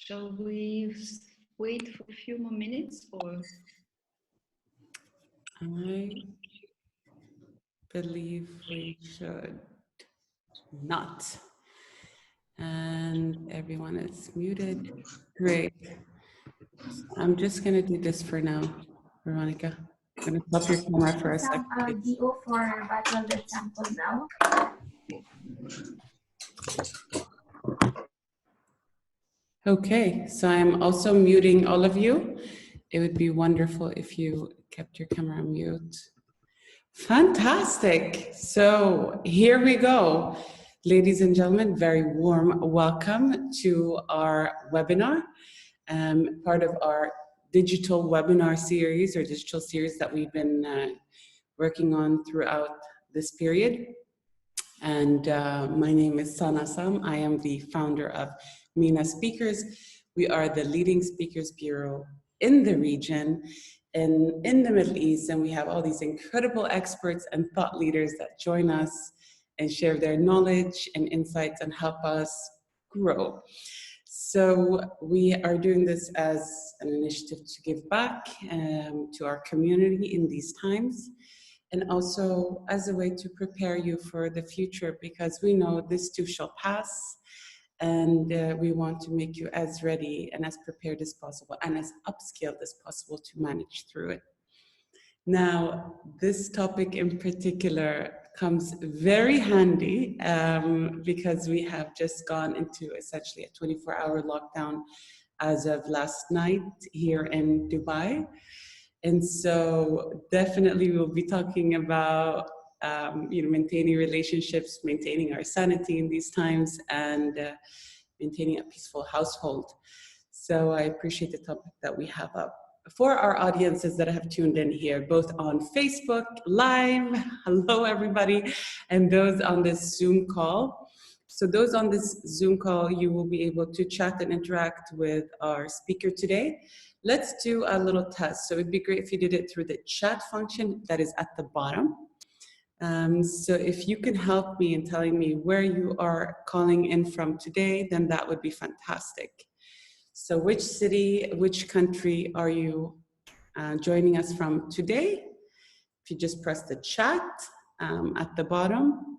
Shall we wait for a few more minutes or? I believe we should not. And everyone is muted. Great. I'm just going to do this for now, Veronica. I'm going to stop your camera for a second. DO for battle that sample now. Okay, so I'm also muting all of you. It would be wonderful if you kept your camera on mute. Fantastic. So here we go. Ladies and gentlemen, very warm welcome to our webinar, part of our digital webinar series or digital series that we've been working on throughout this period. And my name is Sana Sam. I am the founder of MENA Speakers. We are the leading speakers bureau in the region and in the Middle East. And we have all these incredible experts and thought leaders that join us and share their knowledge and insights and help us grow. So we are doing this as an initiative to give back to our community in these times, and also as a way to prepare you for the future, because we know this too shall pass, and we want to make you as ready and as prepared as possible and as upskilled as possible to manage through it. Now, this topic in particular comes very handy because we have just gone into essentially a 24-hour lockdown as of last night here in Dubai. And so definitely we'll be talking about maintaining relationships, maintaining our sanity in these times, and maintaining a peaceful household. So I appreciate the topic that we have up. For our audiences that have tuned in here, both on Facebook Live, hello everybody, and those on this Zoom call. So those on this Zoom call, you will be able to chat and interact with our speaker today. Let's do a little test. So it'd be great if you did it through the chat function that is at the bottom. So if you can help me in telling me where you are calling in from today, then that would be fantastic. So which city, which country are you joining us from today? If you just press the chat at the bottom,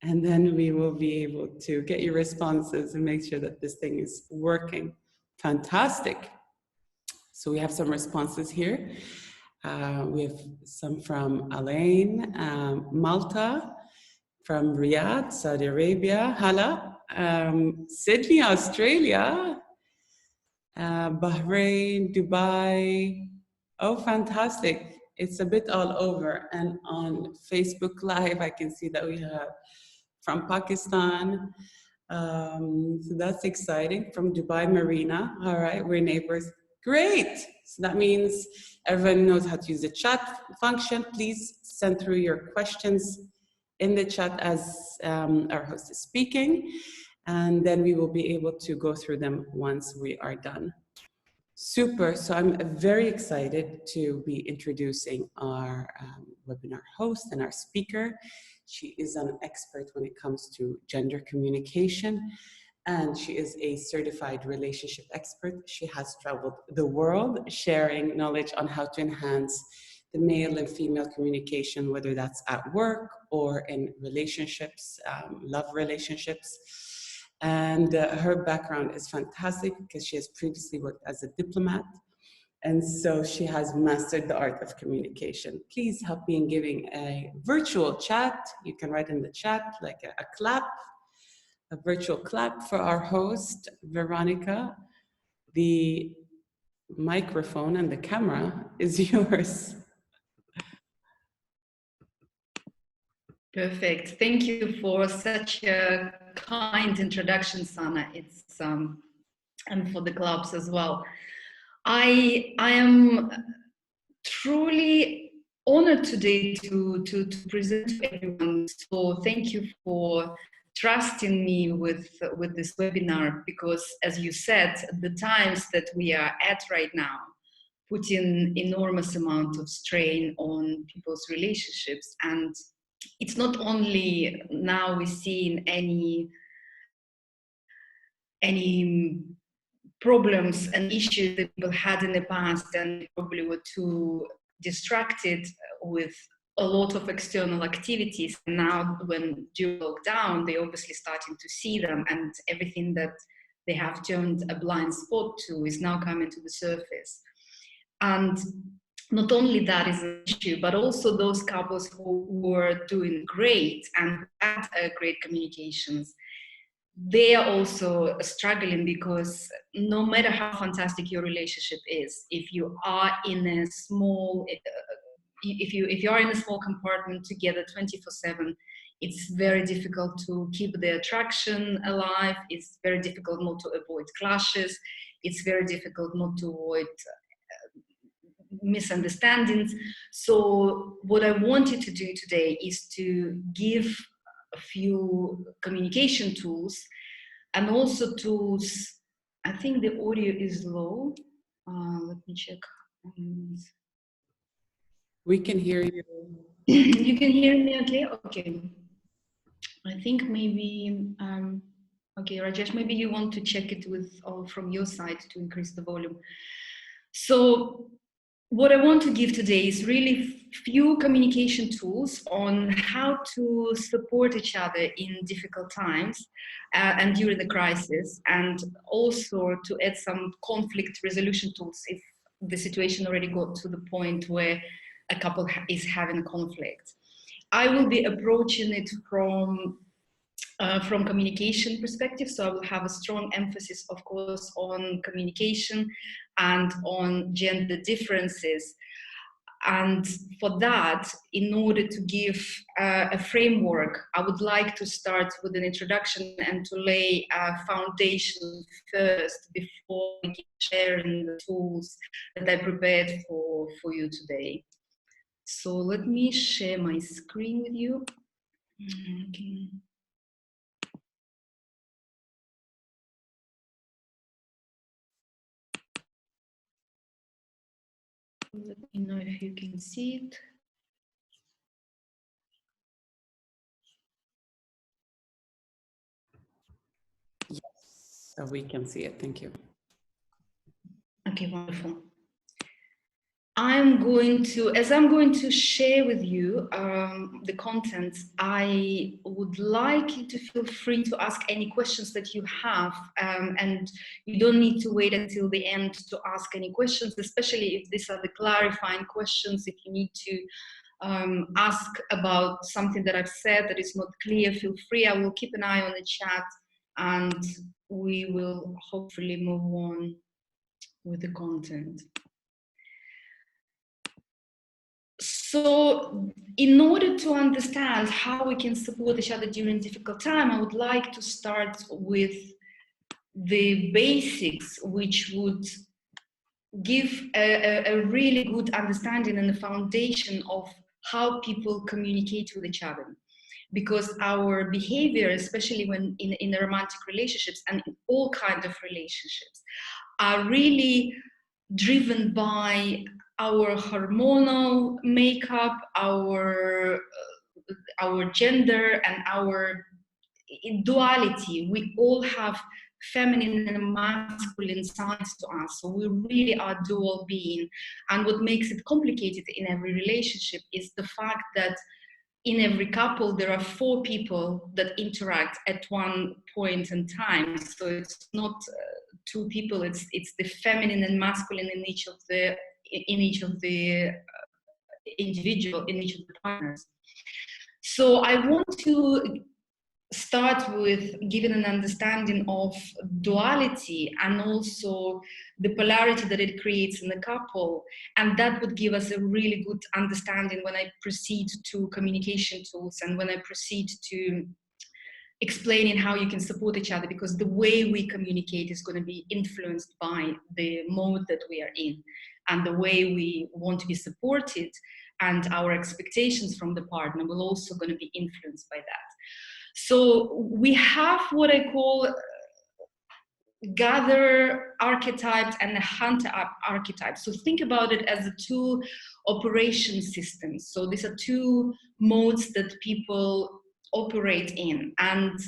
and then we will be able to get your responses and make sure that this thing is working. Fantastic. So we have some responses here. We have some from Alain, Malta, from Riyadh, Saudi Arabia, Hala, Sydney, Australia, Bahrain, Dubai. Oh, fantastic. It's a bit all over. And on Facebook Live, I can see that we have from Pakistan. So that's exciting. From Dubai Marina. All right, we're neighbors. Great. So that means everyone knows how to use the chat function. Please send through your questions in the chat as our host is speaking. And then we will be able to go through them once we are done. Super. So I'm very excited to be introducing our webinar host and our speaker. She is an expert when it comes to gender communication, and she is a certified relationship expert. She has traveled the world sharing knowledge on how to enhance the male and female communication, whether that's at work or in relationships, love relationships. And her background is fantastic because she has previously worked as a diplomat. And so she has mastered the art of communication. Please help me in giving a virtual chat. You can write in the chat like a clap, a virtual clap for our host, Veronica. The microphone and the camera is yours. Perfect. Thank you for such a kind introduction, Sana. It's and for the clubs as well. I am truly honored today to present to everyone. So thank you for trusting me with this webinar, because as you said, the times that we are at right now putting enormous amount of strain on people's relationships. And it's not only now we see in any problems and issues that people had in the past, and probably were too distracted with a lot of external activities. Now, when during lockdown, they obviously starting to see them, and everything that they have turned a blind spot to is now coming to the surface. And not only that is an issue, but also those couples who were doing great and had great communications, they are also struggling, because no matter how fantastic your relationship is, if you are in a small, if you are in a small compartment together 24/7, it's very difficult to keep the attraction alive. It's very difficult not to avoid clashes. It's very difficult not to avoid misunderstandings. So what I wanted to do today is to give a few communication tools, and also tools. I think the audio is low. Let me check. We can hear you. You can hear me okay? Okay. I think maybe, okay, Rajesh, maybe you want to check it with from your side to increase the volume. So what I want to give today is really few communication tools on how to support each other in difficult times and during the crisis, and also to add some conflict resolution tools if the situation already got to the point where a couple is having a conflict. I will be approaching it from communication perspective, so I will have a strong emphasis, of course, on communication and on gender differences. And for that, in order to give a framework, I would like to start with an introduction and to lay a foundation first before sharing the tools that I prepared for you today. So let me share my screen with you. Okay. Let me know if you can see it. Yes, so we can see it. Thank you. Okay, wonderful. I'm going to share with you the content. I would like you to feel free to ask any questions that you have, and you don't need to wait until the end to ask any questions, especially if these are the clarifying questions. If you need to ask about something that I've said that is not clear, feel free. I will keep an eye on the chat, and we will hopefully move on with the content. So in order to understand how we can support each other during difficult time, I would like to start with the basics, which would give a really good understanding and the foundation of how people communicate with each other. Because our behavior, especially when in romantic relationships and in all kinds of relationships, are really driven by our hormonal makeup, our gender, and our duality. We all have feminine and masculine sides to us, so we really are dual being. And what makes it complicated in every relationship is the fact that in every couple there are 4 people that interact at one point in time. So it's not 2 people, it's the feminine and masculine in each of the individual, in each of the partners. So I want to start with giving an understanding of duality and also the polarity that it creates in the couple, and that would give us a really good understanding when I proceed to communication tools and when I proceed to explaining how you can support each other, because the way we communicate is going to be influenced by the mode that we are in and the way we want to be supported, and our expectations from the partner will also going to be influenced by that. So we have what I call gatherer archetypes and a hunter archetype. So think about it as the 2 operation systems. So these are 2 modes that people operate in, and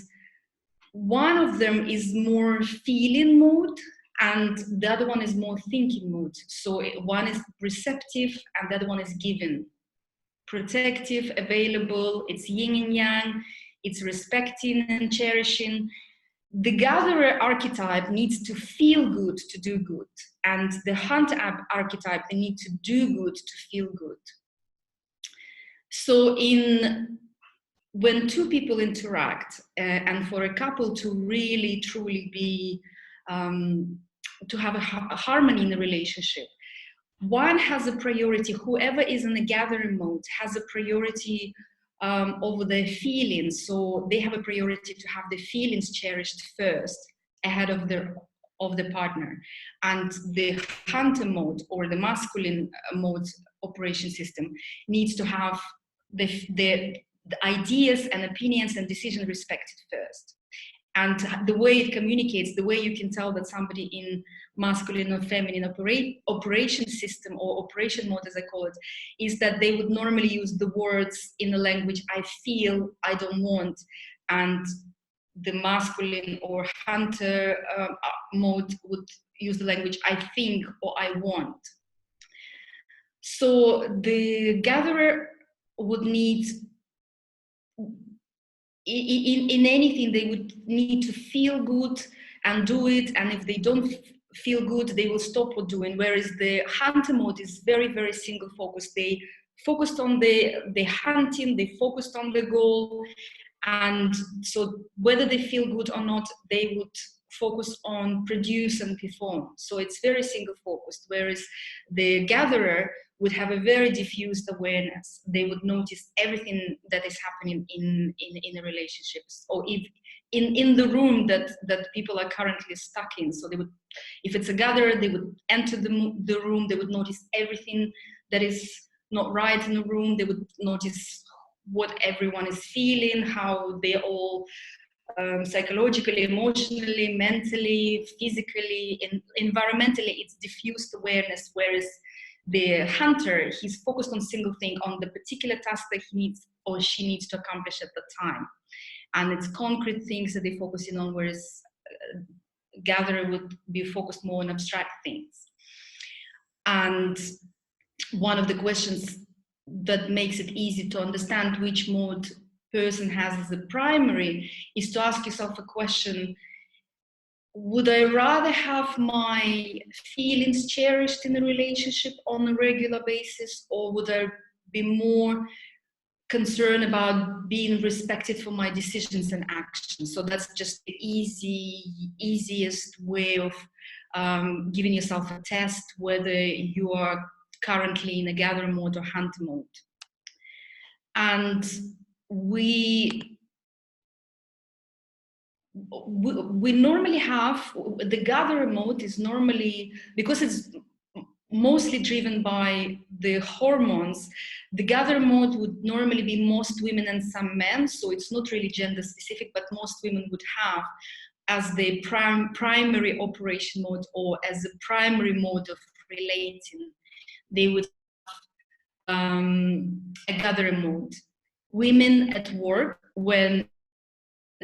one of them is more feeling mode, And the other one is more thinking mode. So one is receptive and the other one is giving. Protective, available, it's yin and yang, it's respecting and cherishing. The gatherer archetype needs to feel good to do good. And the hunter archetype, they need to do good to feel good. So when two people interact, and for a couple to really truly be, to have a harmony in the relationship, one has a priority, whoever is in the gathering mode has a priority over their feelings. So they have a priority to have the feelings cherished first ahead of the partner. And the hunter mode or the masculine mode operation system needs to have the ideas and opinions and decisions respected first. And the way it communicates, the way you can tell that somebody in masculine or feminine operation system or operation mode, as I call it, is that they would normally use the words in the language I feel, I don't want. And the masculine or hunter mode would use the language I think or I want. So the gatherer would need, in anything, they would need to feel good and do it, and if they don't feel good, they will stop what doing. Whereas the hunter mode is very, very single focused. They focused on the hunting, they focused on the goal, and so whether they feel good or not, they would focus on produce and perform. So it's very single focused, whereas the gatherer would have a very diffused awareness. They would notice everything that is happening in the relationships, or if in the room that people are currently stuck in. So they would, if it's a gatherer, they would enter the room, they would notice everything that is not right in the room, they would notice what everyone is feeling, how they all psychologically, emotionally, mentally, physically, environmentally, it's diffused awareness, whereas the hunter, he's focused on single thing, on the particular task that he needs or she needs to accomplish at the time. And it's concrete things that they're focusing on, whereas gatherer would be focused more on abstract things. And one of the questions that makes it easy to understand which mode person has as a primary is to ask yourself a question: would I rather have my feelings cherished in a relationship on a regular basis, or would I be more concerned about being respected for my decisions and actions? So that's just the easiest way of giving yourself a test whether you are currently in a gather mode or hunter mode. And we normally have, the gatherer mode is normally, because it's mostly driven by the hormones, the gatherer mode would normally be most women and some men, so it's not really gender specific, but most women would have as the primary operation mode, or as a primary mode of relating, they would have a gatherer mode. Women at work, when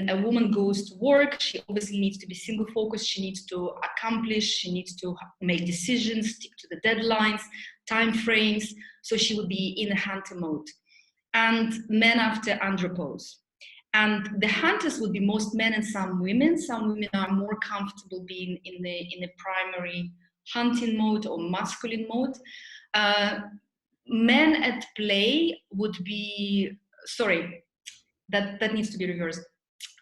a woman goes to work, she obviously needs to be single focused, she needs to accomplish, she needs to make decisions, stick to the deadlines, time frames, so she would be in a hunter mode. And men after andropause. And the hunters would be most men and some women. Some women are more comfortable being in the primary hunting mode or masculine mode. Men at play would be, sorry, that needs to be reversed.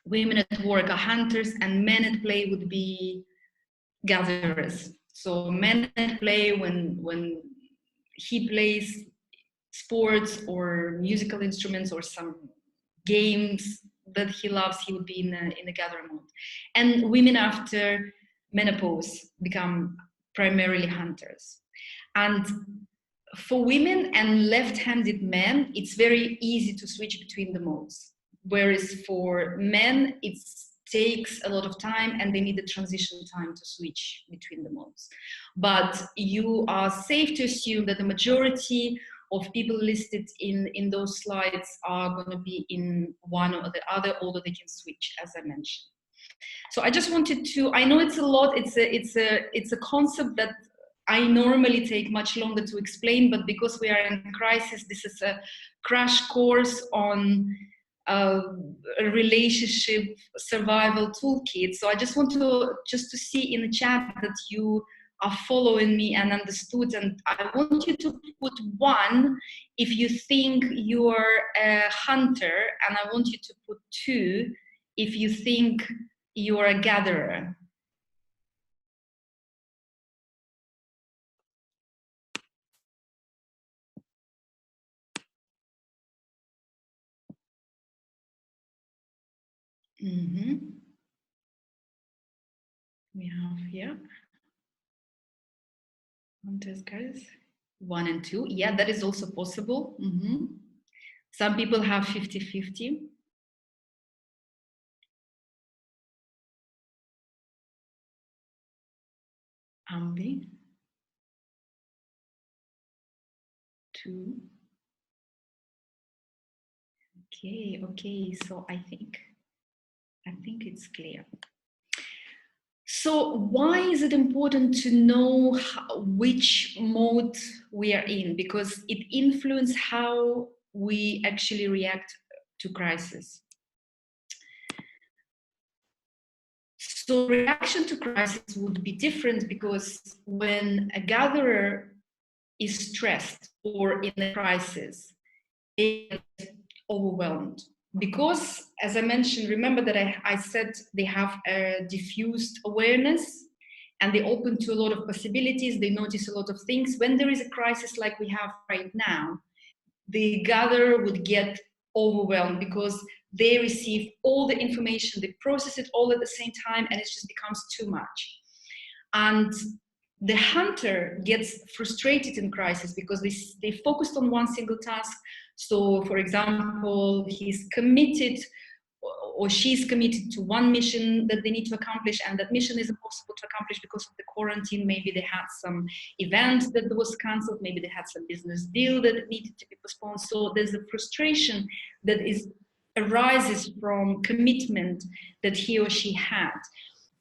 Women at work are hunters and men at play would be gatherers. So men at play, when he plays sports or musical instruments or some games that he loves, he would be in a gatherer mode. And women after menopause become primarily hunters. And for women and left-handed men, it's very easy to switch between the modes. Whereas for men, it takes a lot of time and they need a transition time to switch between the modes. But you are safe to assume that the majority of people listed in those slides are going to be in one or the other, although they can switch, as I mentioned. So I just wanted to, I know it's a lot, it's a concept that I normally take much longer to explain, but because we are in crisis, this is a crash course on a relationship survival toolkit. So I just want to see in the chat that you are following me and understood, and I want you to put 1 if you think you're a hunter, and I want you to put 2 if you think you're a gatherer. We have here hunters, guys. 1 and 2. Yeah, that is also possible. Some people have 50-50. Ambi. 2. Okay. So I think it's clear. So why is it important to know which mode we are in? Because it influences how we actually react to crisis. So reaction to crisis would be different, because when a gatherer is stressed or in a crisis, they get overwhelmed. Because, as I mentioned, remember that I said they have a diffused awareness and they open to a lot of possibilities, they notice a lot of things. When there is a crisis like we have right now, the gatherer would get overwhelmed because they receive all the information, they process it all at the same time, and it just becomes too much. And the hunter gets frustrated in crisis because they focused on one single task. So, for example, he's committed or she's committed to one mission that they need to accomplish, and that mission is impossible to accomplish because of the quarantine. Maybe they had some event that was cancelled, maybe they had some business deal that needed to be postponed. So there's a frustration that arises from commitment that he or she had.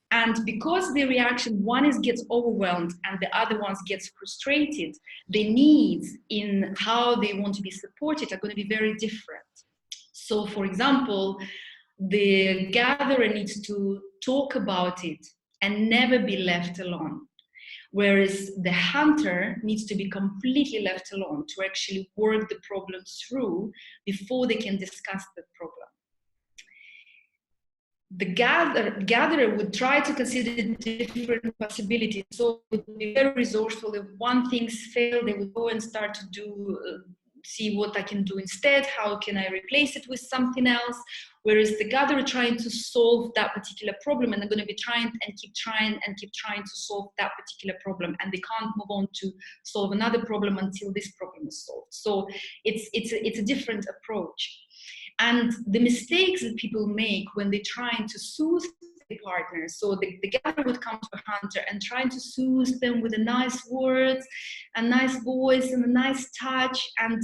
And because the reaction, one gets overwhelmed and the other one gets frustrated, the needs in how they want to be supported are going to be very different. So, for example, the gatherer needs to talk about it and never be left alone. Whereas the hunter needs to be completely left alone to actually work the problem through before they can discuss the problem. The gatherer would try to consider different possibilities. So it would be very resourceful. If one thing's failed, they would go and start to do, see what I can do instead. How can I replace it with something else? Whereas the gatherer trying to solve that particular problem, and they're going to be trying and keep trying to solve that particular problem, and they can't move on to solve another problem until this problem is solved. So it's a different approach. And the mistakes that people make when they're trying to soothe the partner, so the gatherer would come to a hunter and trying to soothe them with a nice words, a nice voice, and a nice touch, and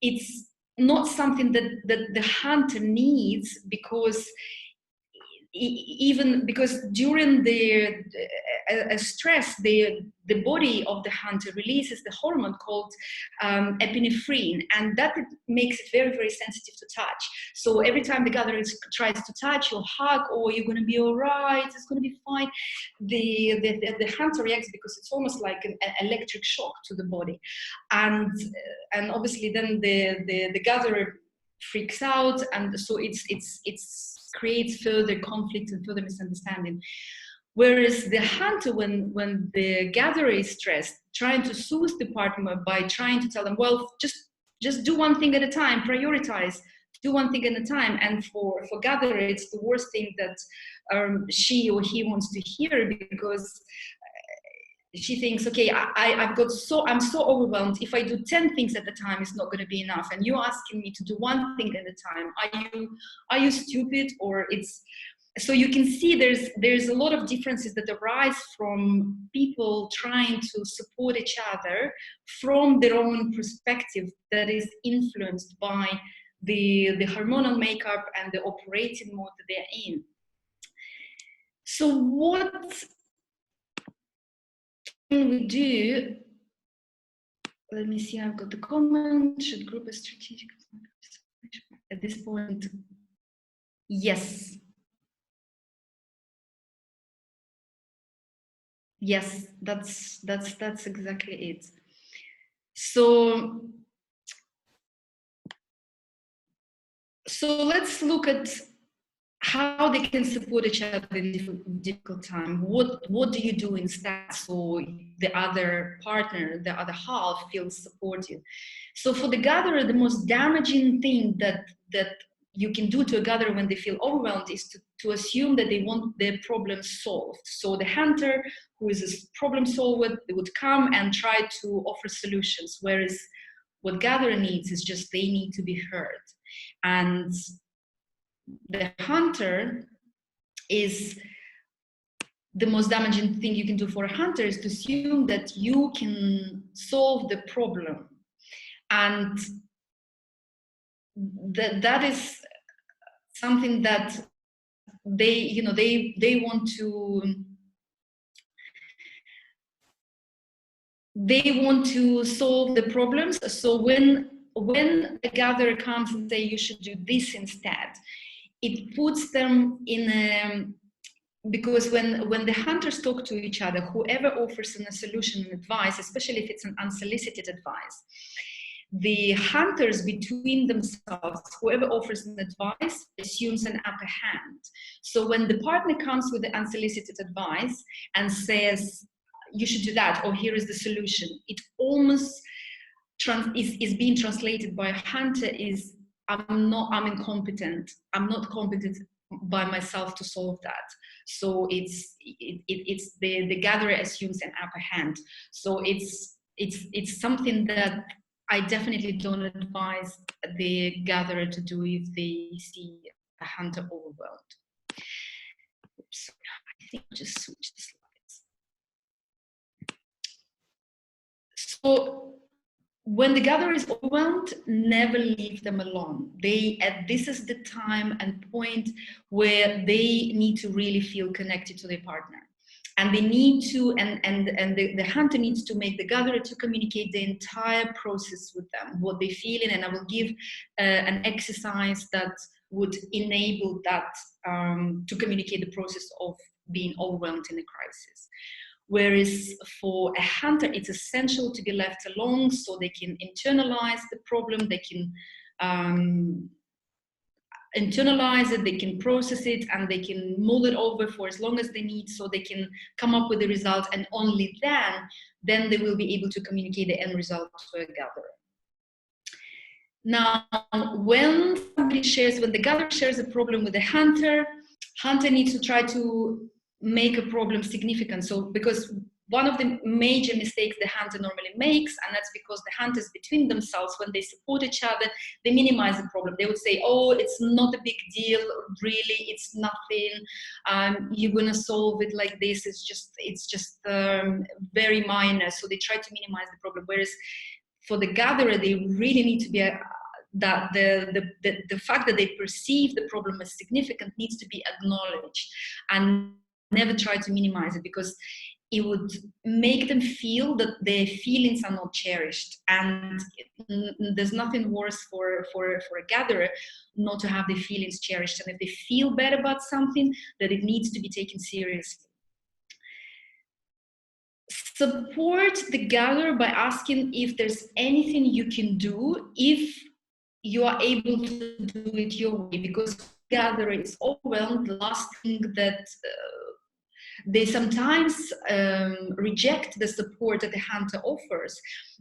it's not something that the hunter needs, because even because during the stress, the body of the hunter releases the hormone called epinephrine, and that makes it very, very sensitive to touch. So every time the gatherer tries to touch or hug, or you're going to be all right, it's going to be fine, the hunter reacts because it's almost like an electric shock to the body, and obviously then the gatherer freaks out, and so it's creates further conflict and further misunderstanding. Whereas the hunter, when the gatherer is stressed, trying to soothe the partner by trying to tell them, well, just do one thing at a time, prioritize, do one thing at a time. And for gatherer, it's the worst thing that she or he wants to hear, because she thinks, okay, I'm so overwhelmed. If I do 10 things at a time, it's not going to be enough. And you're asking me to do one thing at a time. Are you stupid? Or so you can see there's a lot of differences that arise from people trying to support each other from their own perspective that is influenced by the hormonal makeup and the operating mode that they're in. So what can we do? Let me see, I've got the comment. Should group a strategic at this point? Yes. Yes, that's exactly it. So let's look at how they can support each other in difficult time. What do you do instead so the other partner, the other half, feels supported? So for the gatherer, the most damaging thing that you can do to a gatherer when they feel overwhelmed is to assume that they want their problem solved. So the hunter, who is a problem solver, they would come and try to offer solutions, whereas what gatherer needs is just they need to be heard. And the hunter is the most damaging thing you can do for a hunter is to assume that you can solve the problem, and that is something that they want to solve the problems. So when a gatherer comes and say you should do this instead, it puts them in a, because when the hunters talk to each other, whoever offers a solution and advice, especially if it's an unsolicited advice, the hunters between themselves, whoever offers an advice, assumes an upper hand. So when the partner comes with the unsolicited advice and says, you should do that, or here is the solution, it almost is being translated by a hunter is, I'm incompetent, I'm not competent by myself to solve that. So it's the gatherer assumes an upper hand. So it's something that I definitely don't advise the gatherer to do if they see a hunter overwhelmed. Oops, I think I'll just switch the slides. So when the gatherer is overwhelmed, never leave them alone. This is the time and point where they need to really feel connected to their partner. And they need to, and the hunter needs to make the gatherer to communicate the entire process with them, what they're feeling. And I will give an exercise that would enable that to communicate the process of being overwhelmed in a crisis. Whereas for a hunter, it's essential to be left alone so they can internalize the problem, they can internalize it, they can process it, and they can mull it over for as long as they need so they can come up with the result, and only then they will be able to communicate the end result to a gatherer. Now, when the gatherer shares a problem with the hunter needs to try to make a problem significant. So because one of the major mistakes the hunter normally makes, and that's because the hunters between themselves, when they support each other, they minimize the problem. They would say, oh, it's not a big deal, really, it's nothing, you're gonna solve it like this, it's just very minor. So they try to minimize the problem, whereas for the gatherer, they really need to be that the fact that they perceive the problem as significant needs to be acknowledged, and never try to minimize it, because it would make them feel that their feelings are not cherished. And there's nothing worse for a gatherer not to have their feelings cherished. And if they feel bad about something, that it needs to be taken seriously. Support the gatherer by asking if there's anything you can do if you are able to do it your way, because the gatherer is overwhelmed. The last thing that they sometimes reject the support that the hunter offers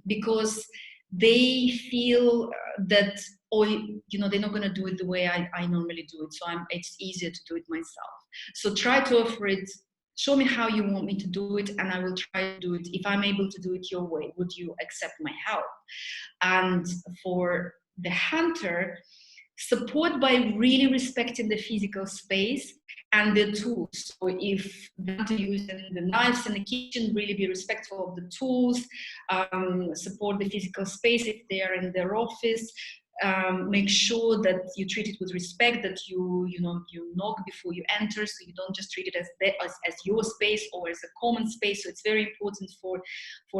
because they feel that, oh, they're not going to do it the way I normally do it, so it's easier to do it myself. So try to offer it. Show me how you want me to do it, and I will try to do it. If I'm able to do it your way, would you accept my help? And for the hunter, support by really respecting the physical space and the tools. So if the hunter using the knives in the kitchen, really be respectful of the tools, support the physical space if they are in their office, make sure that you treat it with respect, that you knock before you enter, so you don't just treat it as your space or as a common space. So it's very important for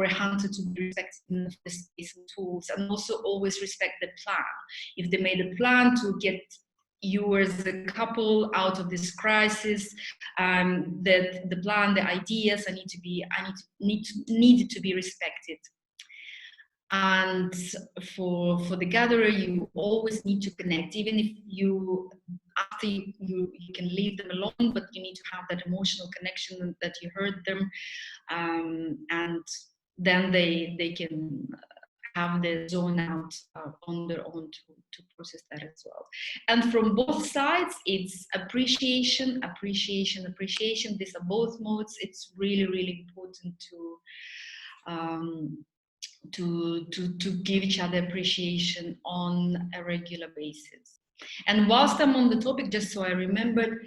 a hunter to be respecting the space and tools, and also always respect the plan. If they made a plan to get you as a couple out of this crisis, that the plan, the ideas need to be respected. And for the gatherer, you always need to connect, even if after you can leave them alone, but you need to have that emotional connection that you heard them, and then they can have the zone out on their own to process that as well. And from both sides, it's appreciation. These are both modes. It's really, really important to give each other appreciation on a regular basis. And whilst I'm on the topic, just so I remembered,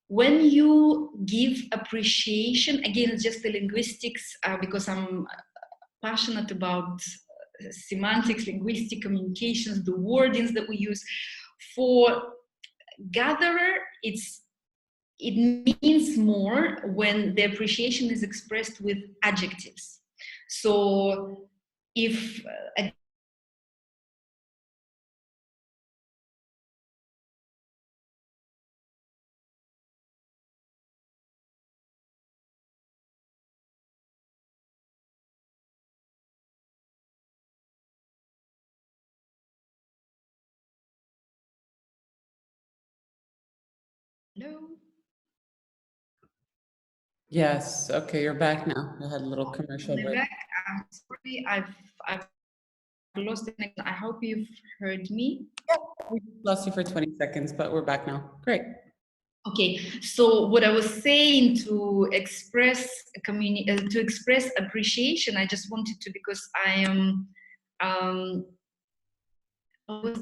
when you give appreciation, again, it's just the linguistics, because I'm passionate about semantics, linguistic communications, the wordings that we use. For gatherer, it means more when the appreciation is expressed with adjectives. So if hello? Yes, okay, you're back now. I had a little commercial break. Back. I'm sorry, I've lost the connection. I hope you've heard me. Yeah, we lost you for 20 seconds, but we're back now. Great. Okay, so what I was saying, to express appreciation, I just wanted to, because I am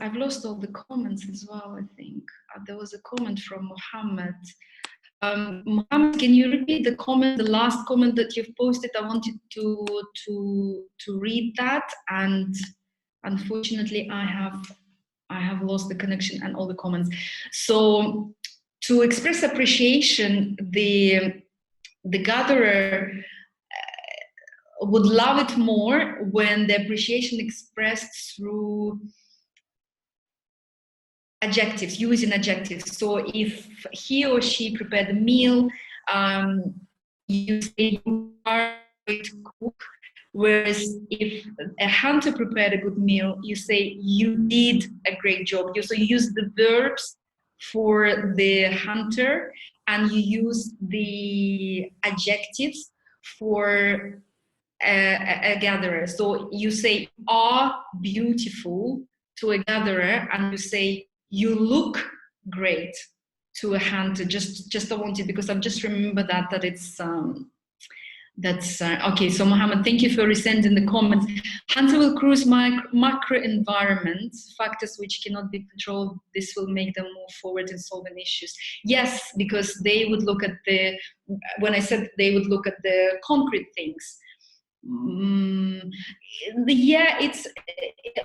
I've lost all the comments as well. I think there was a comment from Mohammed. Mohammed, can you repeat the comment, the last comment that you've posted? I wanted to read that, and unfortunately I have lost the connection and all the comments. So to express appreciation, the gatherer would love it more when the appreciation expressed through adjectives, using adjectives. So if he or she prepared a meal, you say you are a great cook. Whereas if a hunter prepared a good meal, you say you did a great job. So you use the verbs for the hunter, and you use the adjectives for a gatherer. So you say are beautiful to a gatherer, and you say you look great to a hunter. Just I wanted, because I've just remembered that it's that's okay. So Mohammed, thank you for resending the comments. Hunter will cruise macro environment, factors which cannot be controlled. This will make them move forward in solving issues. Yes, because they would look at when I said they would look at the concrete things. Yeah, it's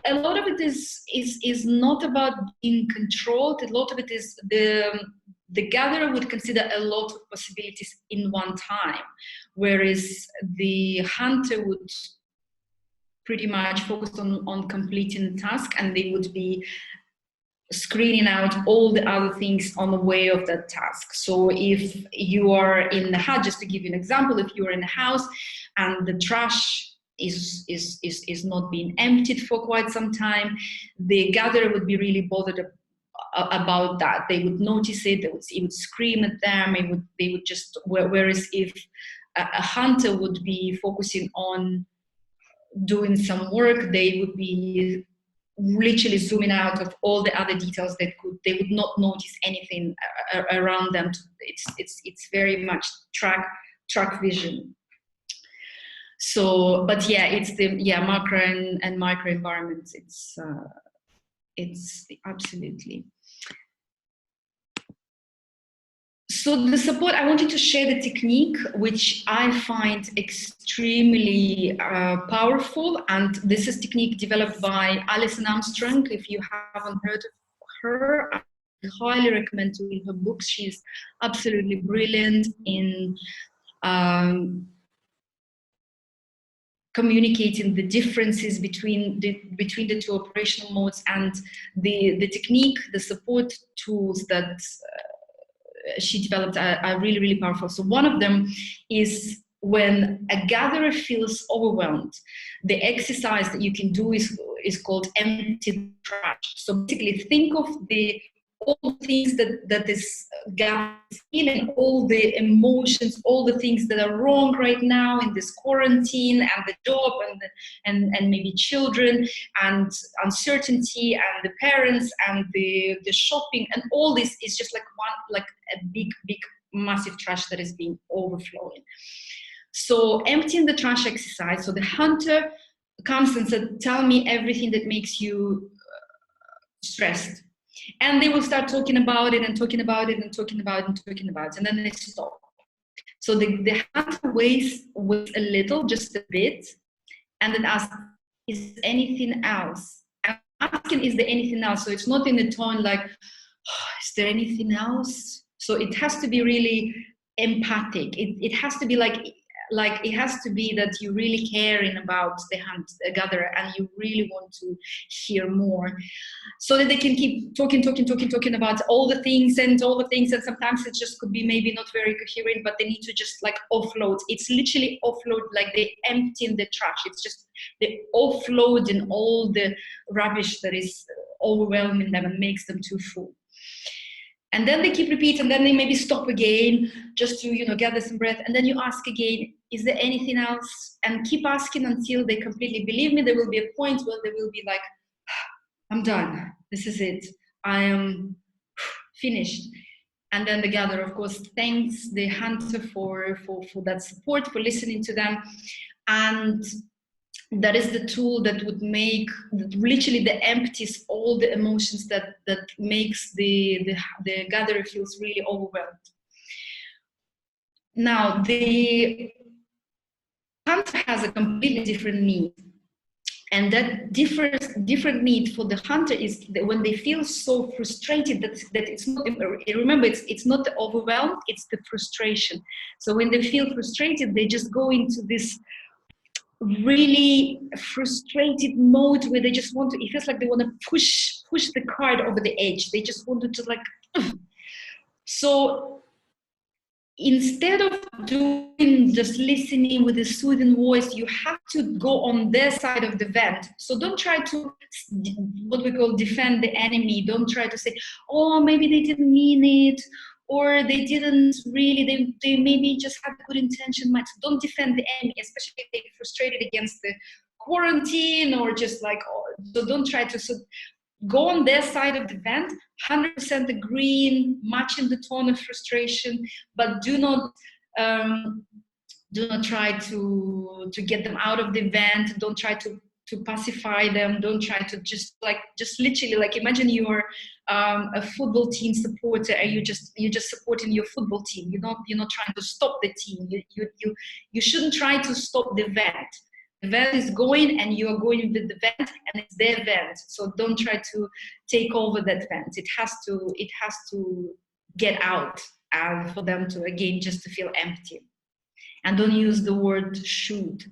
a lot of it is not about being controlled. A lot of it is the gatherer would consider a lot of possibilities in one time, whereas the hunter would pretty much focus on completing the task, and they would be screening out all the other things on the way of that task. So if you are in the house, just to give you an example, if you are in a house and the trash is not being emptied for quite some time, the gatherer would be really bothered about that. They would notice it, it would scream at them, they would just, whereas if a hunter would be focusing on doing some work, they would be literally zooming out of all the other details they would not notice anything around them. It's very much track vision. So, but yeah, it's the macro and micro environments. It's absolutely. So the support, I wanted to share the technique, which I find extremely powerful. And this is technique developed by Alison Armstrong. If you haven't heard of her, I highly recommend to read her books. She's absolutely brilliant in communicating the differences between the two operational modes, and the technique, the support tools that she developed are really, really powerful. So one of them is when a gatherer feels overwhelmed, the exercise that you can do is called empty the trash. So basically think of all the things that this gatherer is feeling, all the emotions, all the things that are wrong right now in this quarantine, and the job, and maybe children, and uncertainty, and the parents, and the shopping, and all this is just like a big massive trash that is being overflowing. So emptying the trash exercise. So the hunter comes and said, tell me everything that makes you stressed. And they will start talking about it and talking about it and talking about it and talking about it, and then they stop. So the hunter waits a little, just a bit, and then asks, is there anything else? And asking, is there anything else? So it's not in the tone like, oh, is there anything else? So it has to be really empathic. It has to be like it has to be that you really caring about the gatherer, and you really want to hear more, so that they can keep talking about all the things, and sometimes it just could be maybe not very coherent, but they need to just like offload. It's literally offload, like they emptying the trash. It's just they offloading all the rubbish that is overwhelming them and makes them too full. And then they keep repeating, and then they maybe stop again just to, gather some breath. And then you ask again, is there anything else? And keep asking until they completely believe me. There will be a point where they will be like, I'm done. This is it. I am finished. And then the gatherer, of course, thanks the hunter for that support, for listening to them. And that is the tool that would make literally the empties all the emotions that makes the gatherer feels really overwhelmed. Now the hunter has a completely different need, and that different need for the hunter is that when they feel so frustrated that it's not, remember, it's not the overwhelm, it's the frustration. So when they feel frustrated, they just go into this really frustrated mode where they just want to, it feels like they want to push the cart over the edge. They just want to just like so instead of doing just listening with a soothing voice, you have to go on their side of the vent. So don't try to what we call defend the enemy. Don't try to say, oh, maybe they didn't mean it, or they didn't really, they maybe just had good intention. Don't defend the enemy, especially if they're frustrated against the quarantine, or just like, so don't try to go on their side of the vent, 100% agreeing, matching the tone of frustration, but do not try to get them out of the vent. Don't try to pacify them. Don't try to just literally, like, imagine you're a football team supporter, and you're just supporting your football team. You're not trying to stop the team. You shouldn't try to stop the vent. The vent is going, and you are going with the vent, and it's their vent. So don't try to take over that vent. It has to get out, for them to, again, just to feel empty. And don't use the word should.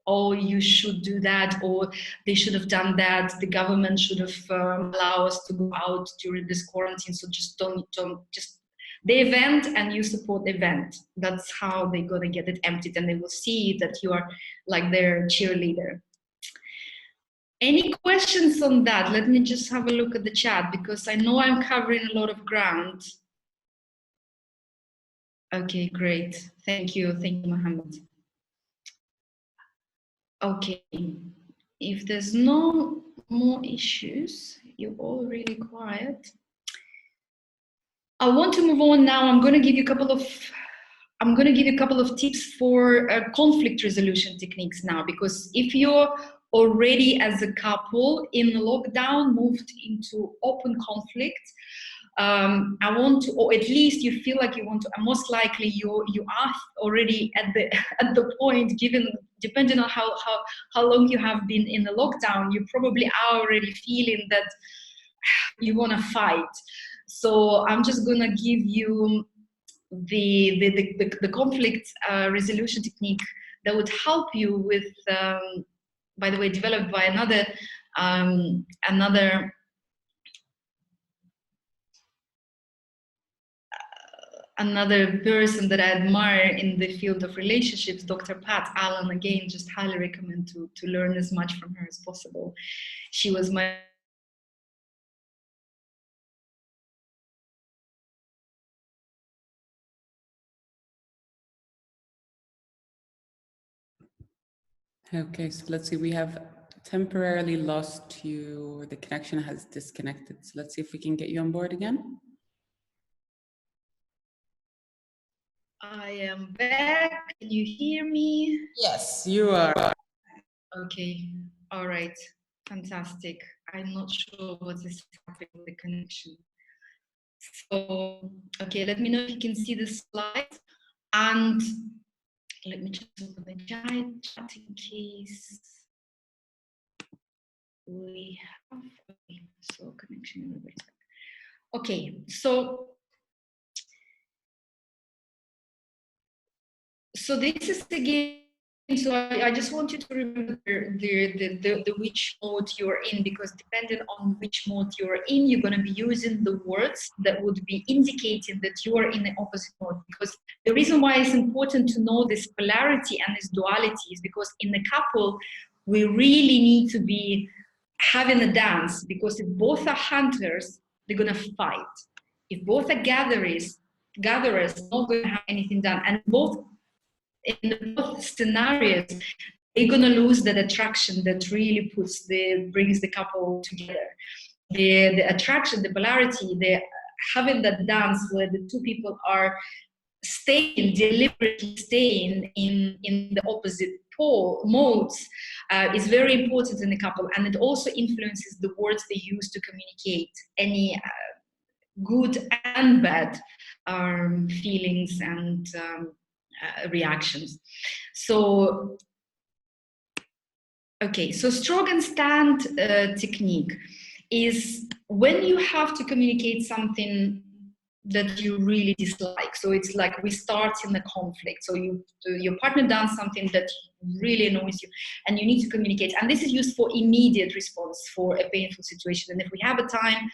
Oh, you should do that, or they should have done that. The government should have allowed us to go out during this quarantine. So just don't just the event, and you support the event. That's how they're gonna get it emptied, and they will see that you are like their cheerleader. Any questions on that? Let me just have a look at the chat, because I know I'm covering a lot of ground. Okay, great. Thank you, Mohammed. Okay, if there's no more issues, you're all really quiet. I want to move on now. I'm going to give you a couple of tips for conflict resolution techniques now, because if you're already, as a couple in lockdown, moved into open conflict, I want to, or at least you feel like you want to, and most likely you are already at the at the point, given depending on how long you have been in the lockdown, you probably are already feeling that you want to fight. So I'm just gonna give you the conflict resolution technique that would help you with, by the way, developed by another person that I admire in the field of relationships, Dr. Pat Allen. Again, just highly recommend to learn as much from her as possible. She was my Okay, so let's see, we have temporarily lost you, or the connection has disconnected. So let's see if we can get you on board again. I am back. Can you hear me? Yes, you are. Okay. All right. Fantastic. I'm not sure what is happening with the connection. So, okay, let me know if you can see the slide. And let me just open the chat in case we have. Okay, so connection in the okay, so this is again, so I just want you to remember the which mode you're in, because depending on which mode you're in, you're going to be using the words that would be indicating that you are in the opposite mode. Because the reason why it's important to know this polarity and this duality is because in the couple, we really need to be having a dance, because if both are hunters, they're going to fight. If both are gatherers, not going to have anything done. And in both scenarios, they're gonna lose that attraction that really brings the couple together. The attraction, the polarity, having that dance where the two people are deliberately staying in the opposite modes is very important in the couple, and it also influences the words they use to communicate any good and bad feelings and reactions. So, okay, so stroke and stand technique is when you have to communicate something that you really dislike. So it's like we start in the conflict. So your partner does something that really annoys you and you need to communicate. And this is used for immediate response for a painful situation. And if we have a time,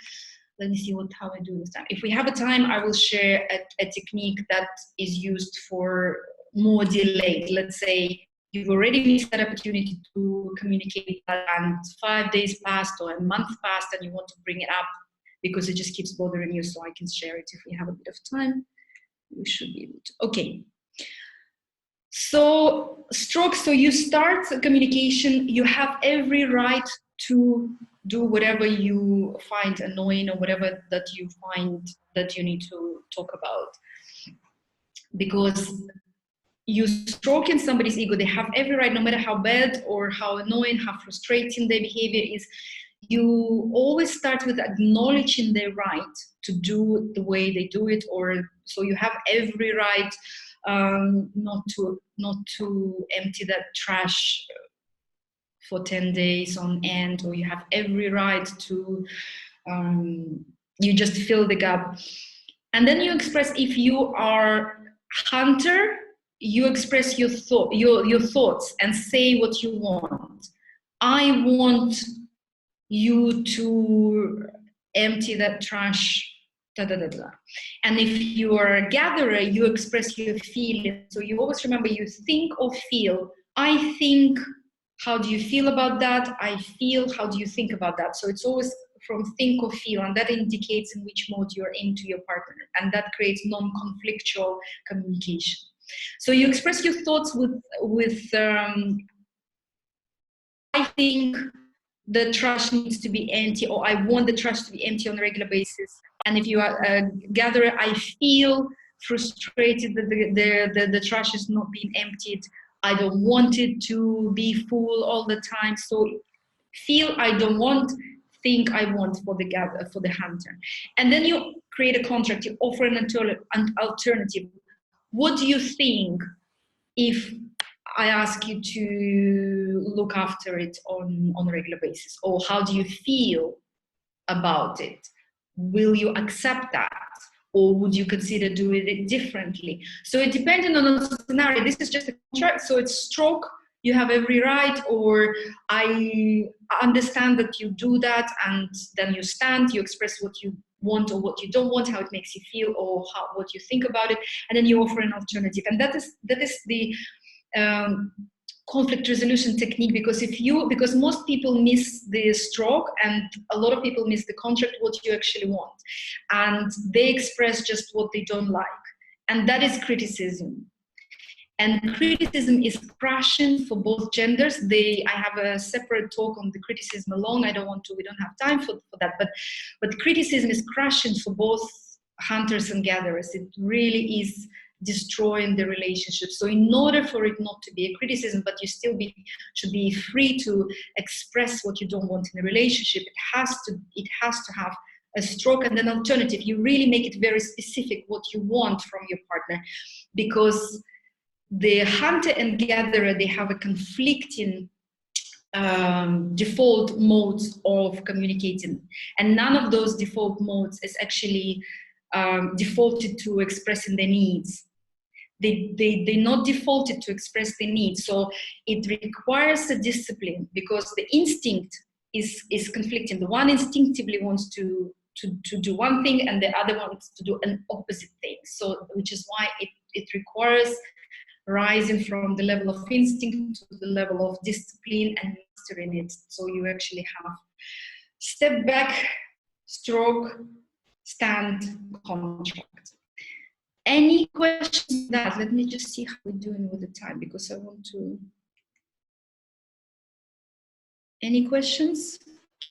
let me see how I do this time. If we have a time, I will share a technique that is used for more delayed. Let's say you've already missed that opportunity to communicate and 5 days passed or a month passed and you want to bring it up because it just keeps bothering you. So I can share it if we have a bit of time. We should be able to. Okay. So stroke, so you start communication, you have every right to do whatever you find annoying or whatever that you find that you need to talk about. Because you stroking somebody's ego, they have every right, no matter how bad or how annoying, how frustrating their behavior is. You always start with acknowledging their right to do the way they do it, or so you have every right not to empty that trash for 10 days on end, or you have every right to you just fill the gap. And then you express, if you are hunter, you express your thoughts and say what you want. I want you to empty that trash, da, da, da, da. And if you are a gatherer, you express your feelings. So you always remember, you think or feel. I think, how do you feel about that? I feel, how do you think about that? So it's always from think or feel, and that indicates in which mode you're into your partner, and that creates non-conflictual communication. So you express your thoughts with I think the trash needs to be empty, or I want the trash to be empty on a regular basis. And if you are a gatherer, I feel frustrated that the trash is not being emptied. I don't want it to be full all the time. So feel, I don't want, think I want for the hunter? And then you create a contract, you offer an alternative. What do you think if I ask you to look after it on a regular basis? Or how do you feel about it? Will you accept that? Or would you consider doing it differently? So it depending on the scenario, this is just a contract, so it's stroke, you have every right, or I understand that you do that, and then you stand, you express what you want or what you don't want, how it makes you feel, or what you think about it, and then you offer an alternative. And that is the conflict resolution technique, because most people miss the stroke and a lot of people miss the contract, what you actually want, and they express just what they don't like, and that is criticism. And criticism is crushing for both genders. I have a separate talk on the criticism alone. We don't have time for that, but criticism is crushing for both hunters and gatherers. It really is destroying the relationship. So in order for it not to be a criticism, but you still should be free to express what you don't want in a relationship, it has to have a stroke and an alternative. You really make it very specific what you want from your partner, because the hunter and gatherer, they have a conflicting default modes of communicating, and none of those default modes is actually defaulted to expressing their needs. They're not defaulted to express their needs. So it requires a discipline, because the instinct is conflicting. The one instinctively wants to do one thing, and the other wants to do an opposite thing. So, which is why it requires rising from the level of instinct to the level of discipline and mastering it. So you actually have step back, stroke, stand, contract. Any questions on that? Let me just see how we're doing with the time, because I want to. Any questions?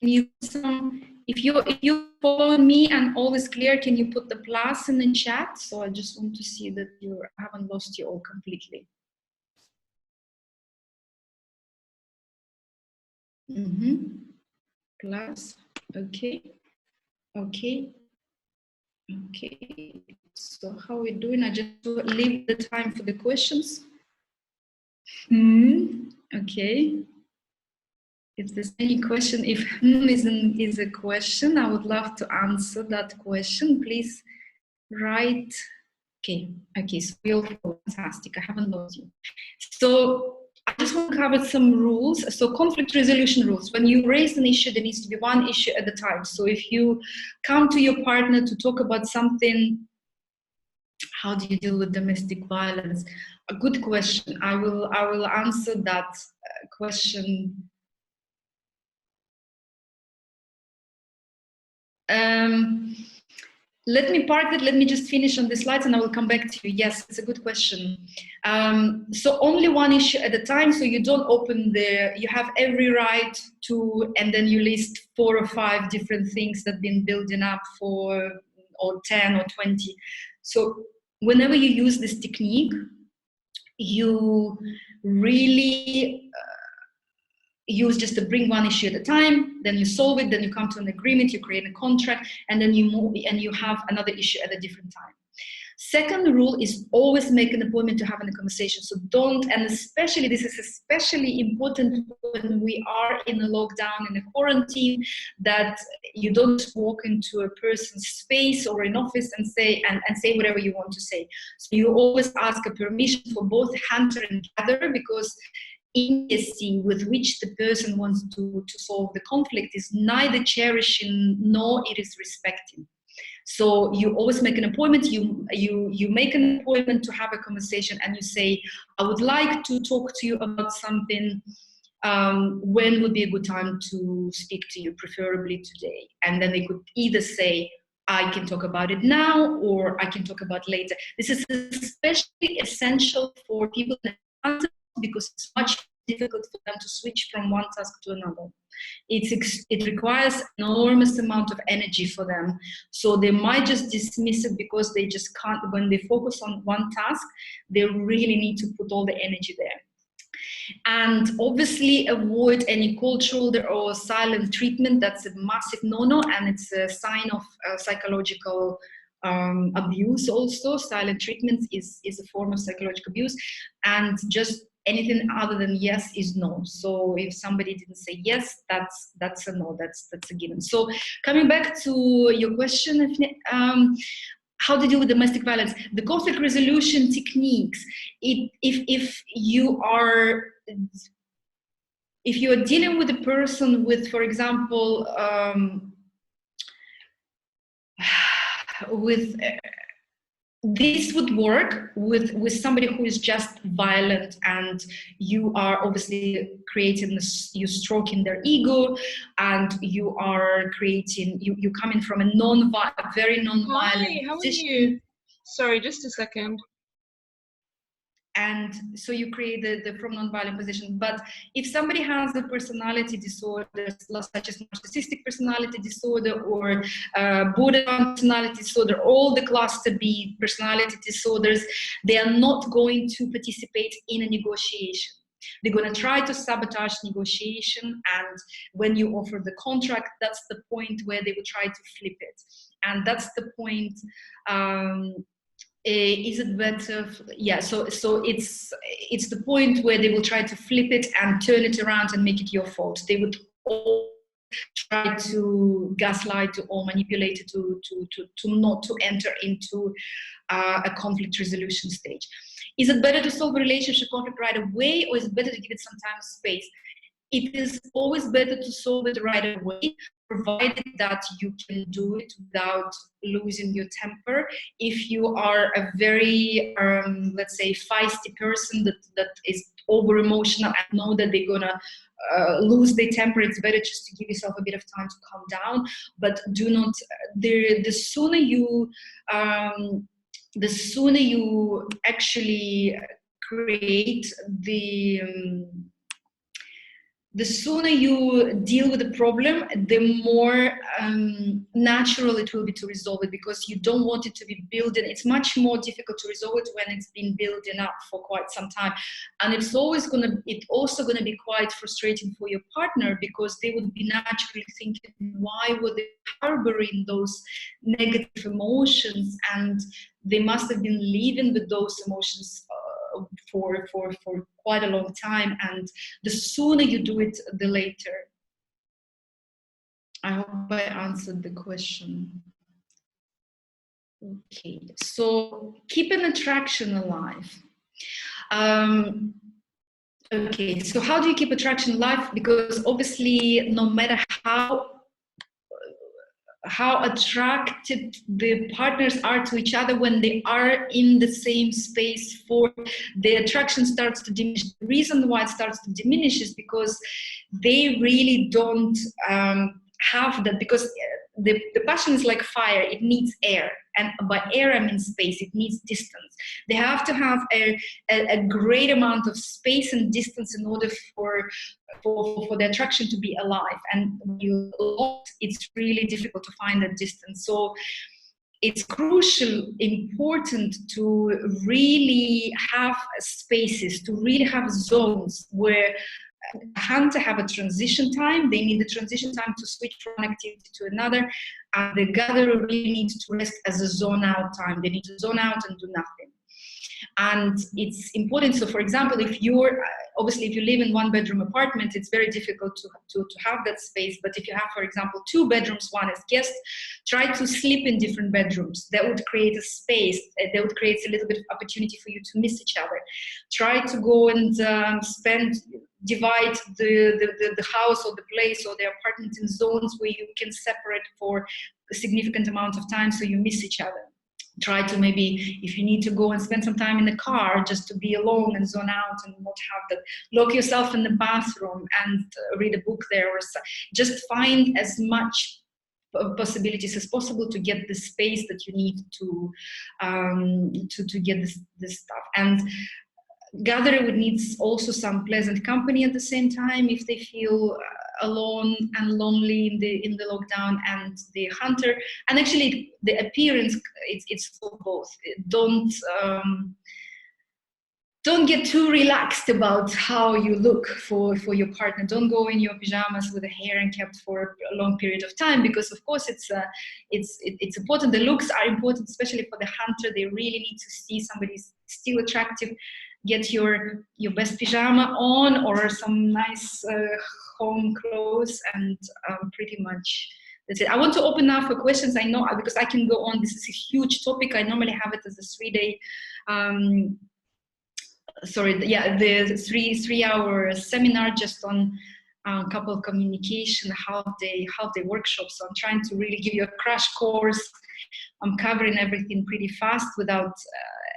If you follow me and all is clear, can you put the plus in the chat? So I just want to see that I haven't lost you all completely. Plus, okay. So how are we doing? I just leave the time for the questions. Okay. If there's any question, if is a question, I would love to answer that question. Please write. Okay, so we all fantastic. I haven't lost you. So I just want to cover some rules. So conflict resolution rules. When you raise an issue, there needs to be one issue at a time. So if you come to your partner to talk about something, how do you deal with domestic violence? A good question. I will answer that question. Let me park it. Let me just finish on the slides and I will come back to you. Yes, it's a good question. So only one issue at a time. So you don't open you have every right to, and then you list 4 or 5 different things that have been building up or 10 or 20. So whenever you use this technique, you really use just to bring one issue at a time, then you solve it, then you come to an agreement, you create a contract, and then you move and you have another issue at a different time. Second rule is always make an appointment to have a conversation. So don't, and especially, this is especially important when we are in a lockdown, in a quarantine, that you don't walk into a person's space or an office and say whatever you want to say. So you always ask a permission for both hunter and gatherer, because immediacy with which the person wants to solve the conflict is neither cherishing nor it is respecting. So you always make an appointment, you make an appointment to have a conversation, and you say, I would like to talk to you about something. When would be a good time to speak to you, preferably today? And then they could either say, I can talk about it now, or I can talk about it later. This is especially essential for people because it's much difficult for them to switch from one task to another. It requires enormous amount of energy for them. So they might just dismiss it because they just can't, when they focus on one task, they really need to put all the energy there. And obviously avoid any cold shoulder or silent treatment. That's a massive no-no, and it's a sign of psychological abuse also. Silent treatment is a form of psychological abuse, and just anything other than yes is no. So if somebody didn't say yes, that's a no, that's a given. So coming back to your question, how to deal with domestic violence, the conflict resolution techniques. If you are dealing with a person with, for example, this would work with somebody who is just violent, and you are obviously creating this, you stroking their ego, and you are creating, you coming from a very non-violent Hi, how are position. you? Sorry, just a second. And so you create the from non-violent position. But if somebody has a personality disorder, such as narcissistic personality disorder or borderline personality disorder, all the cluster B personality disorders, they are not going to participate in a negotiation. They're going to try to sabotage negotiation, and when you offer the contract, that's the point where they will try to flip it. And that's the point. Is it better? Yeah, so it's the point where they will try to flip it and turn it around and make it your fault. They would all try to gaslight or manipulate it to not to enter into a conflict resolution stage. Is it better to solve a relationship conflict right away, or is it better to give it some time and space? It is always better to solve it right away, provided that you can do it without losing your temper. If you are a very, let's say, feisty person that is over emotional and know that they're gonna lose their temper, it's better just to give yourself a bit of time to calm down. But do not, the sooner you actually create the sooner you deal with the problem, the more natural it will be to resolve it, because you don't want it to be building. It's much more difficult to resolve it when it's been building up for quite some time. And it's also going to be quite frustrating for your partner, because they would be naturally thinking, why were they harboring those negative emotions? And they must have been living with those emotions for quite a long time, and the sooner you do it, the later. I hope I answered the question. Okay, so keep an attraction alive. Okay, so how do you keep attraction alive? Because obviously, no matter how attracted the partners are to each other, when they are in the same space, for the attraction starts to diminish. The reason why it starts to diminish is because they really don't have that, because the passion is like fire, it needs air, and by air I mean space, it needs distance. They have to have a great amount of space and distance in order for the attraction to be alive. And when you lost, it's really difficult to find that distance. So it's crucial, important to really have spaces, to really have zones where a hunter have a transition time. They need the transition time to switch from one activity to another, and the gatherer really needs to rest as a zone out time. They need to zone out and do nothing. And it's important. So for example, if you live in one bedroom apartment, it's very difficult to have that space. But if you have, for example, 2 bedrooms, one as guest, try to sleep in different bedrooms. That would create a space. That would create a little bit of opportunity for you to miss each other. Try to go and divide the house or the place or the apartment in zones where you can separate for a significant amount of time, so you miss each other. Try to, maybe if you need to go and spend some time in the car, just to be alone and zone out and not have that. Lock yourself in the bathroom and read a book there, or just find as much possibilities as possible to get the space that you need to get this stuff. And gatherer would need also some pleasant company at the same time if they feel alone and lonely in the lockdown. And the hunter, and actually the appearance, it's for both. Don't don't get too relaxed about how you look for your partner. Don't go in your pajamas with the hair kept for a long period of time, because of course it's important. The looks are important, especially for the hunter. They really need to see somebody's still attractive. Get your best pajama on, or some nice home clothes, and pretty much that's it. I want to open now for questions. I know, because I can go on. This is a huge topic. I normally have it as a 3-day. The three-hour seminar just on couple communication, how they workshop. So I'm trying to really give you a crash course. I'm covering everything pretty fast without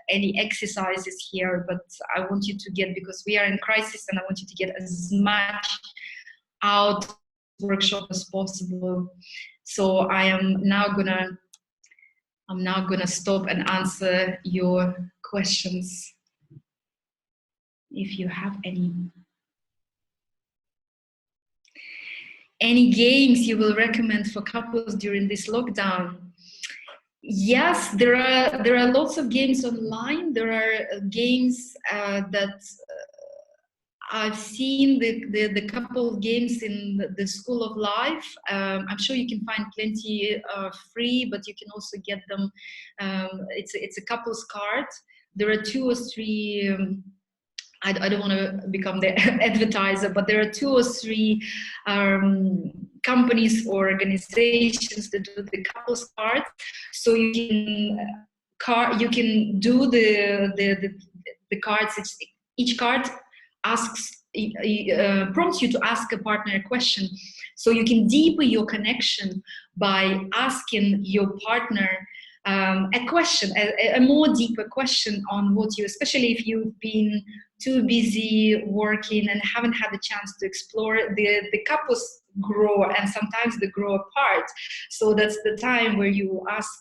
any exercises here, but I want you to get, because we are in crisis, and I want you to get as much out of the workshop as possible. So I'm now gonna stop and answer your questions, if you have any. Any games you will recommend for couples during this lockdown? Yes, there are lots of games online. There are games that I've seen the couple games in the School of Life. I'm sure you can find plenty free, but you can also get them. It's a couples card. There are 2 or 3. I don't want to become the advertiser, but there are 2 or 3 companies or organizations that do the couples card. So you can do the cards. Each card prompts you to ask a partner a question. So you can deepen your connection by asking your partner a question, a more deeper question on what you, especially if you've been too busy working and haven't had the chance to explore. The couples grow, and sometimes they grow apart. So that's the time where you ask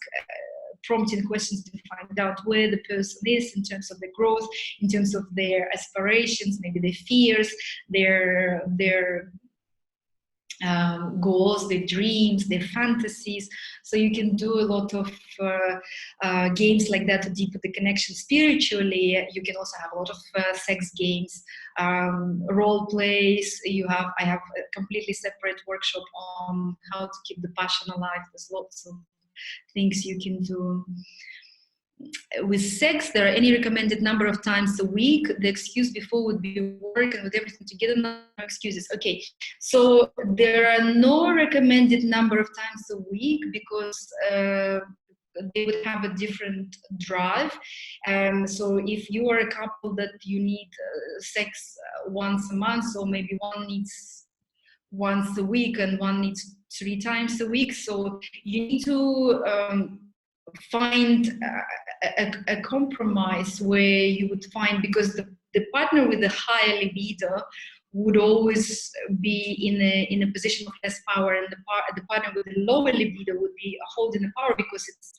prompting questions to find out where the person is in terms of the growth, in terms of their aspirations, maybe their fears, their goals, their dreams, their fantasies. So you can do a lot of games like that to deepen the connection spiritually. You can also have a lot of sex games, role plays. I have a completely separate workshop on how to keep the passion alive. There's lots of things you can do. With sex, there are any recommended number of times a week? The excuse before would be work, and with everything together, no excuses. Okay, so there are no recommended number of times a week, because they would have a different drive. So if you are a couple that you need sex once a month, so maybe one needs once a week and one needs 3 times a week, so you need to find a compromise where you would find, because the partner with a higher libido would always be in a position of less power, and the partner with a lower libido would be holding the power, because it's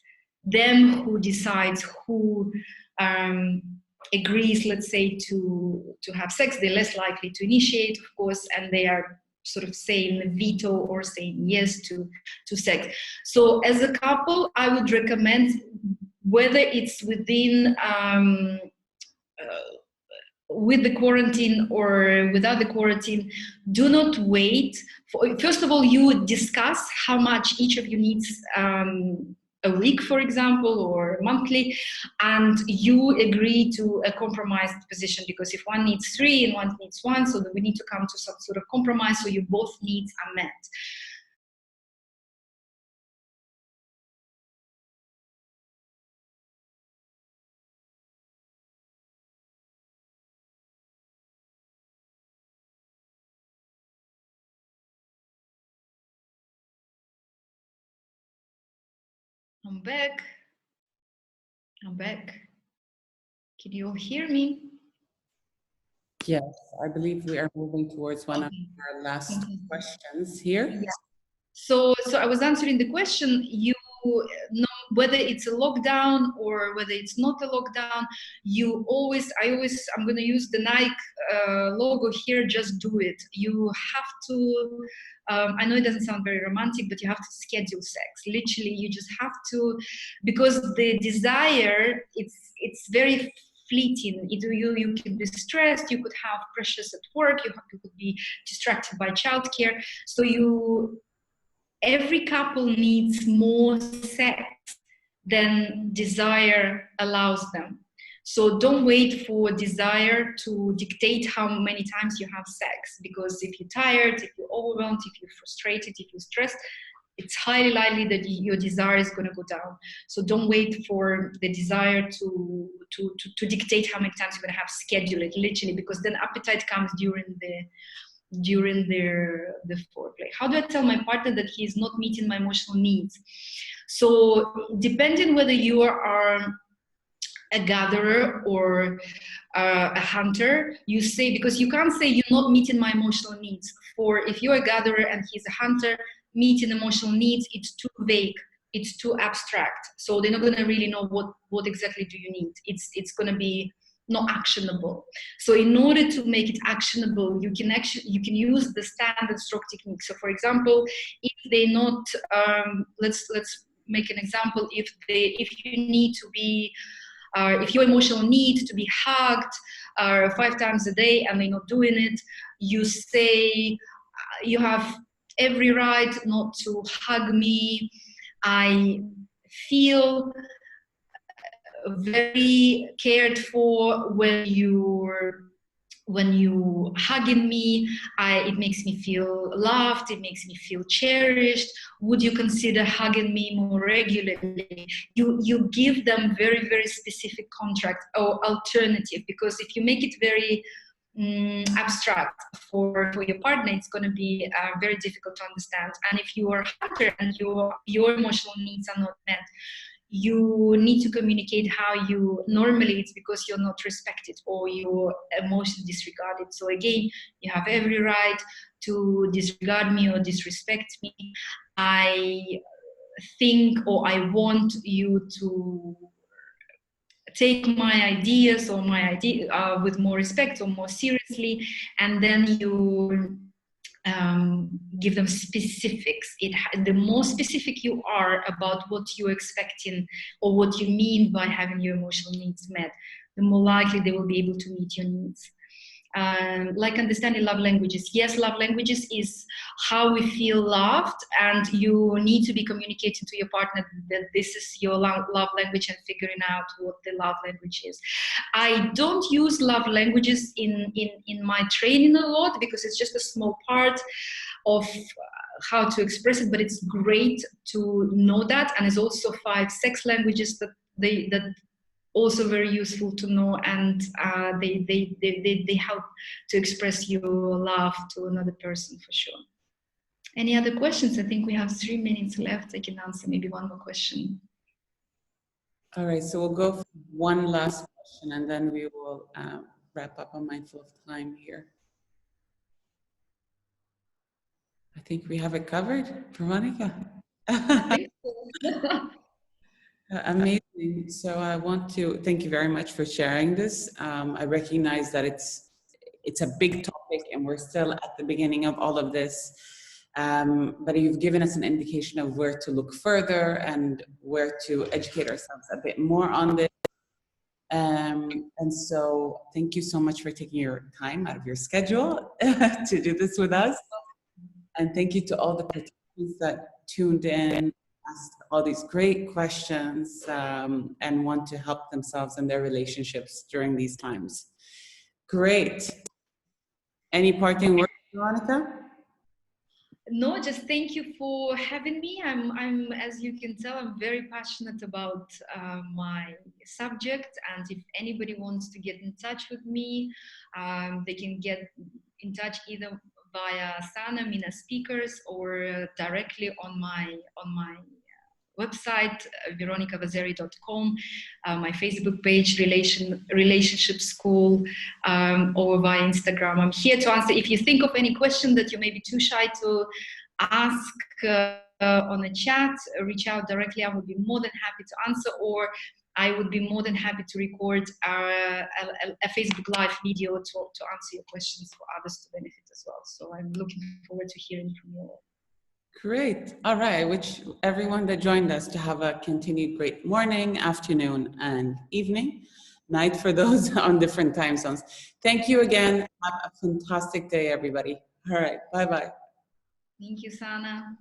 them who decides, who agrees, let's say, to have sex. They're less likely to initiate, of course, and they are sort of saying veto or saying yes to sex. So as a couple, I would recommend, whether it's within with the quarantine or without the quarantine, do not wait. First of all, you would discuss how much each of you needs a week, for example, or monthly, and you agree to a compromised position, because if one needs 3 and one needs 1, so that we need to come to some sort of compromise so you both needs are met. I'm back. Can you all hear me? Yes, I believe we are moving towards one of our last questions here. Yeah. So I was answering the question. You know, whether it's a lockdown or whether it's not a lockdown, I'm going to use the Nike logo here. Just do it. You have to. I know it doesn't sound very romantic, but you have to schedule sex. Literally, you just have to, because the desire, it's very fleeting. You could be stressed, you could have pressures at work, you could be distracted by childcare. So every couple needs more sex than desire allows them. So don't wait for desire to dictate how many times you have sex, because if you're tired, if you're overwhelmed, if you're frustrated, if you're stressed, it's highly likely that your desire is going to go down. So don't wait for the desire to dictate how many times you're going to have. Schedule it, literally, because then appetite comes during the foreplay. How do I tell my partner that he is not meeting my emotional needs? So depending whether you are a gatherer or a hunter, you say, because you can't say you're not meeting my emotional needs. For if you're a gatherer and he's a hunter, meeting emotional needs, it's too vague, it's too abstract. So they're not going to really know what exactly do you need. It's going to be not actionable. So in order to make it actionable, you can use the standard stroke technique. So for example, if they're not, let's make an example. If you need to be, if your emotional need to be hugged 5 times a day and they're not doing it, you say, you have every right not to hug me. I feel very cared for when you hugging me. It makes me feel loved, it makes me feel cherished. Would you consider hugging me more regularly? You give them very, very specific contract or alternative, because if you make it very abstract for your partner, it's going to be very difficult to understand. And if you are a hunter and your emotional needs are not met, you need to communicate how you normally, it's because you're not respected or your emotions disregarded. So again, you have every right to disregard me or disrespect me. I think, or I want you to take my ideas or my idea with more respect or more seriously, and then you give them specifics. The more specific you are about what you're expecting or what you mean by having your emotional needs met, the more likely they will be able to meet your needs. Like understanding love languages. Yes, love languages is how we feel loved, and you need to be communicating to your partner that this is your love language and figuring out what the love language is. I don't use love languages in my training a lot, because it's just a small part of how to express it, but it's great to know that. And there's also 5 sex languages that also very useful to know, and they help to express your love to another person for sure. Any other questions? I think we have 3 minutes left. I can answer maybe one more question. All right, so we'll go for one last question and then we will wrap up. I'm mindful of time here. I think we have it covered, Veronica. I think so. Amazing. So I want to thank you very much for sharing this. I recognize that it's a big topic and we're still at the beginning of all of this. But you've given us an indication of where to look further and where to educate ourselves a bit more on this. And so thank you so much for taking your time out of your schedule to do this with us. And thank you to all the participants that tuned in, asked all these great questions, and want to help themselves and their relationships during these times. Great. Any parting words, Veronica? No, just thank you for having me. I'm, as you can tell, I'm very passionate about my subject. And if anybody wants to get in touch with me, they can get in touch either via Sana, Mina Speakers, or directly on my website, veronicavazeri.com, my Facebook page, Relationship School, or via Instagram. I'm here to answer. If you think of any question that you may be too shy to ask on a chat, reach out directly. I would be more than happy to answer, or I would be more than happy to record a Facebook Live video to answer your questions for others to benefit as well. So I'm looking forward to hearing from you all. Great. All right. I wish everyone that joined us to have a continued great morning, afternoon, and evening. night for those on different time zones. Thank you again. Have a fantastic day, everybody. All right. Bye-bye. Thank you, Sana.